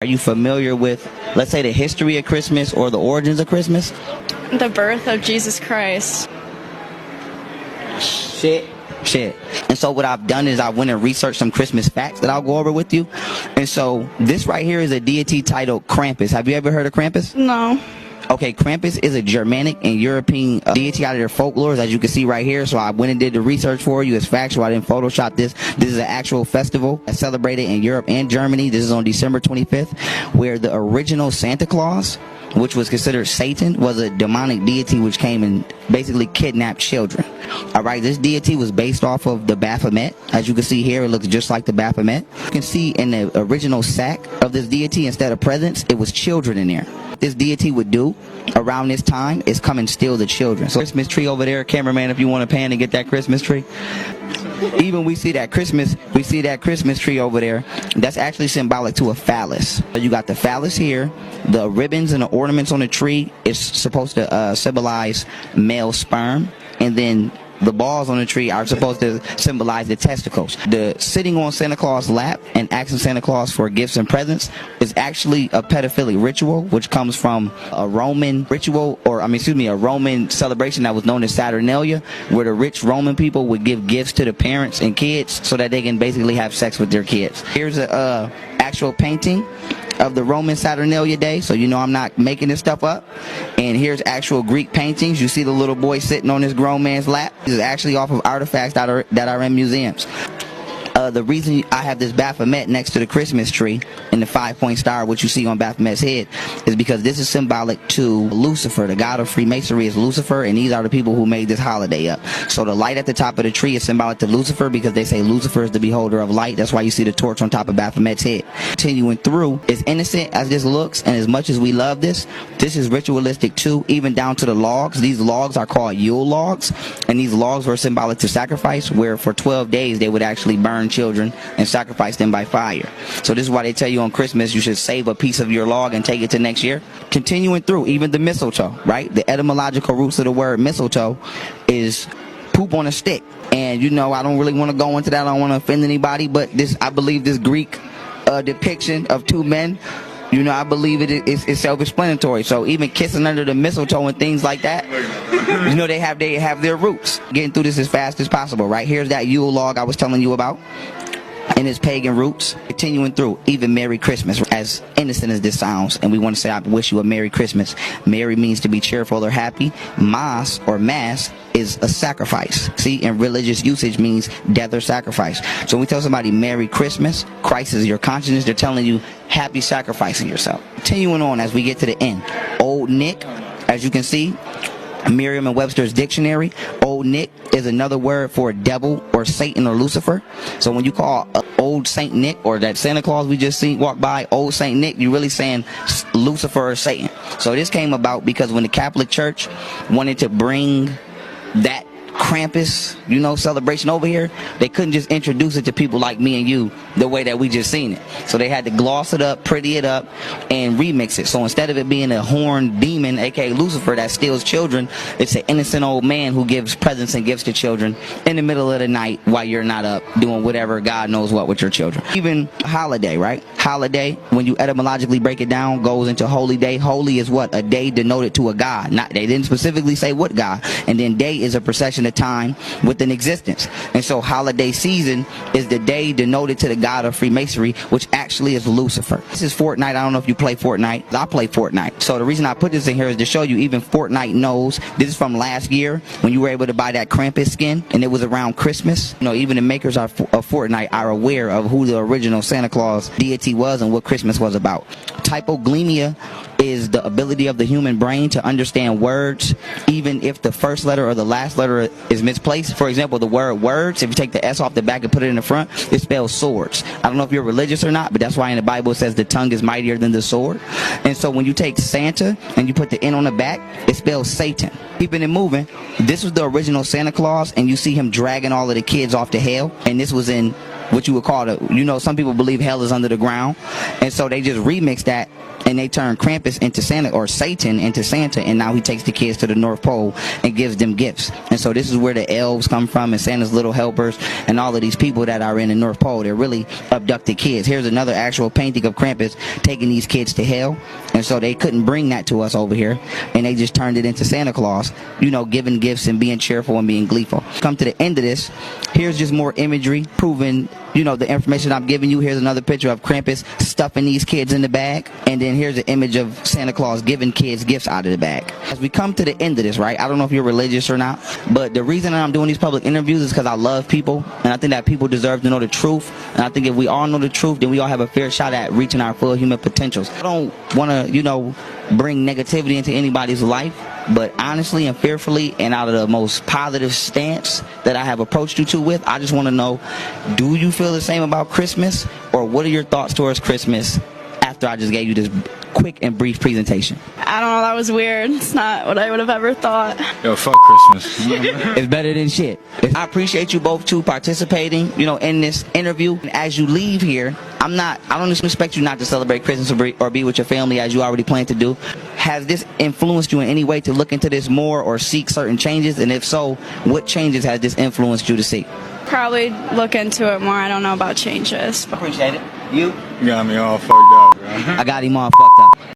Are you familiar with, let's say, the history of Christmas or the origins of Christmas? The birth of Jesus Christ. Shit. And so what I've done is I went and researched some Christmas facts that I'll go over with you. And so this right here is a deity titled Krampus. Have you ever heard of Krampus? No. Okay, Krampus is a Germanic and European deity out of their folklores, as you can see right here. So I went and did the research for you. It's factual. I didn't Photoshop this. This is an actual festival that's celebrated in Europe and Germany. This is on December 25th, where the original Santa Claus, which was considered Satan, was a demonic deity which came and basically kidnapped children. All right, this deity was based off of the Baphomet. As you can see here, it looks just like the Baphomet. You can see in the original sack of this deity, instead of presents, it was children in there. This deity would do around this time is come and steal the children. So Christmas tree over there, cameraman, if you want to pan and get that Christmas tree. Even we see that Christmas tree over there. That's actually symbolic to a phallus. So you got the phallus here. The ribbons and the ornaments on the tree is supposed to symbolize male sperm, and then the balls on the tree are supposed to symbolize the testicles. The sitting on Santa Claus' lap and asking Santa Claus for gifts and presents is actually a pedophilic ritual, which comes from a Roman ritual, a Roman celebration that was known as Saturnalia, where the rich Roman people would give gifts to the parents and kids so that they can basically have sex with their kids. Here's a actual painting of the Roman Saturnalia day, so you know I'm not making this stuff up. And here's actual Greek paintings. You see the little boy sitting on this grown man's lap. This is actually off of artifacts that are in museums. The reason I have this Baphomet next to the Christmas tree and the 5-point star, which you see on Baphomet's head, is because this is symbolic to Lucifer. The god of Freemasonry is Lucifer, and these are the people who made this holiday up. So the light at the top of the tree is symbolic to Lucifer, because they say Lucifer is the beholder of light. That's why you see the torch on top of Baphomet's head. Continuing through, as innocent as this looks, and as much as we love this is ritualistic too, even down to the logs. These logs are called Yule logs, and these logs were symbolic to sacrifice, where for 12 days they would actually burn children and sacrifice them by fire. So this is why they tell you on Christmas you should save a piece of your log and take it to next year. Continuing through, even the mistletoe, right? The etymological roots of the word mistletoe is poop on a stick. And you know, I don't really want to go into that. I don't want to offend anybody, but I believe this Greek depiction of two men, you know, I believe it's self-explanatory. So even kissing under the mistletoe and things like that, you know, they have their roots. Getting through this as fast as possible, right? Here's that Yule log I was telling you about and its pagan roots. Continuing through, even Merry Christmas, as innocent as this sounds, and we want to say I wish you a Merry Christmas. Merry means to be cheerful or happy. Mass or mass is a sacrifice. See, and religious usage means death or sacrifice. So when we tell somebody Merry Christmas, Christ is your consciousness. They're telling you happy sacrificing yourself. Continuing on as we get to the end, Old Nick, as you can see, Merriam and Webster's dictionary, Old Nick is another word for devil or Satan or Lucifer. So when you call old Saint Nick, or that Santa Claus we just seen walk by, old Saint Nick, you're really saying Lucifer or Satan. So this came about because when the Catholic Church wanted to bring that Krampus, you know, celebration over here, they couldn't just introduce it to people like me and you the way that we just seen it. So they had to gloss it up, pretty it up, and remix it. So instead of it being a horned demon, aka Lucifer, that steals children, it's an innocent old man who gives presents and gifts to children in the middle of the night while you're not up doing whatever God knows what with your children. Even holiday, right? Holiday, when you etymologically break it down, goes into holy day. Holy is what? A day denoted to a god. They didn't specifically say what god. And then day is a procession of time with an existence. And so holiday season is the day denoted to the god of Freemasonry, which actually is Lucifer. This is Fortnite. I don't know if you play Fortnite. I play Fortnite. So the reason I put this in here is to show you even Fortnite knows. This is from last year when you were able to buy that Krampus skin, and it was around Christmas. You know, even the makers of Fortnite are aware of who the original Santa Claus deity was and what Christmas was about. Typoglymia is the ability of the human brain to understand words even if the first letter or the last letter is misplaced. For example, the word words, if you take the S off the back and put it in the front, it spells swords. I don't know if you're religious or not, but that's why in the Bible it says the tongue is mightier than the sword. And so when you take Santa and you put the N on the back, it spells Satan. Keeping it moving, this was the original Santa Claus, and you see him dragging all of the kids off to hell, and this was in what you would call some people believe hell is under the ground, and so they just remixed that and they turned Krampus into Santa, or Satan into Santa, and now he takes the kids to the North Pole and gives them gifts. And so this is where the elves come from, and Santa's little helpers, and all of these people that are in the North Pole. They're really abducted kids. Here's another actual painting of Krampus taking these kids to hell, and so they couldn't bring that to us over here, and they just turned it into Santa Claus, you know, giving gifts and being cheerful and being gleeful. Come to the end of this, here's just more imagery proving, you know, the information I'm giving you. Here's another picture of Krampus stuffing these kids in the bag, and then here's an image of Santa Claus giving kids gifts out of the bag. As we come to the end of this, right, I don't know if you're religious or not, but the reason that I'm doing these public interviews is because I love people, and I think that people deserve to know the truth, and I think if we all know the truth, then we all have a fair shot at reaching our full human potentials. I don't want to, you know, bring negativity into anybody's life, but honestly and fearfully and out of the most positive stance that I have approached you two with, I just want to know, do you feel the same about Christmas, or what are your thoughts towards Christmas after I just gave you this quick and brief presentation? I don't know, that was weird. It's not what I would have ever thought. Yo, fuck Christmas. It's better than shit. I appreciate you both two participating, you know, in this interview. And as you leave here, I don't just expect you not to celebrate Christmas or be with your family as you already plan to do. Has this influenced you in any way to look into this more or seek certain changes? And if so, what changes has this influenced you to seek? Probably look into it more. I don't know about changes. Appreciate it. You? You got me all fucked up, bro. I got him all fucked up.